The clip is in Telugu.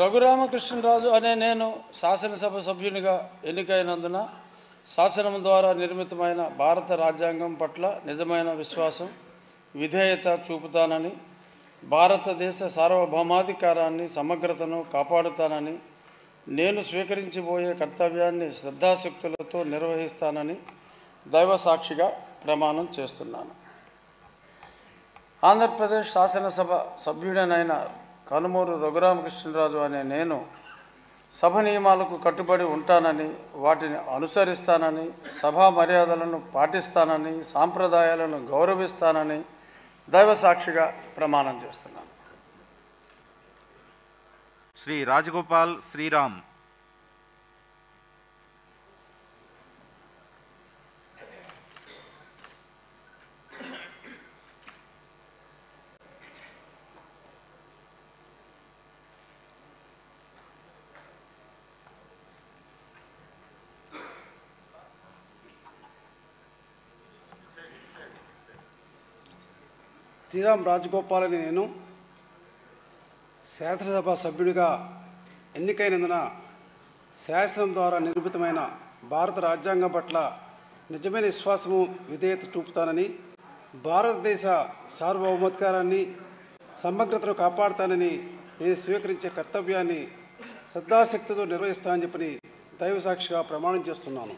రఘురామకృష్ణరాజు అనే నేను శాసనసభ సభ్యునిగా ఎన్నికైనందున శాసనం ద్వారా నిర్మితమైన భారత రాజ్యాంగం పట్ల నిజమైన విశ్వాసం, విధేయత చూపుతానని, భారతదేశ సార్వభౌమాధికారాన్ని, సమగ్రతను కాపాడుతానని, నేను స్వీకరించబోయే కర్తవ్యాన్ని శ్రద్ధాశక్తులతో నిర్వహిస్తానని దైవ సాక్షిగా ప్రమాణం చేస్తున్నాను. ఆంధ్రప్రదేశ్ శాసనసభ సభ్యుడనైన కనుమూరు రఘురామకృష్ణరాజు అనే నేను సభ నియమాలకు కట్టుబడి ఉంటానని, వాటిని అనుసరిస్తానని, సభా మర్యాదలను పాటిస్తానని, సాంప్రదాయాలను గౌరవిస్తానని దైవ సాక్షిగా ప్రమాణం చేస్తున్నాను. శ్రీ రాజగోపాల్ శ్రీరామ్. శ్రీరామ్ రాజగోపాల్ అని నేను శాసనసభ సభ్యుడిగా ఎన్నికైనందున శాసనం ద్వారా నిర్మితమైన భారత రాజ్యాంగం పట్ల నిజమైన విశ్వాసము, విధేయత చూపుతానని, భారతదేశ సార్వభౌమాధికారాన్ని, సమగ్రతను కాపాడుతానని, నేను స్వీకరించే కర్తవ్యాన్ని శ్రద్ధాశక్తితో నిర్వహిస్తానని చెప్పి దైవ సాక్షిగా ప్రమాణం చేస్తున్నాను.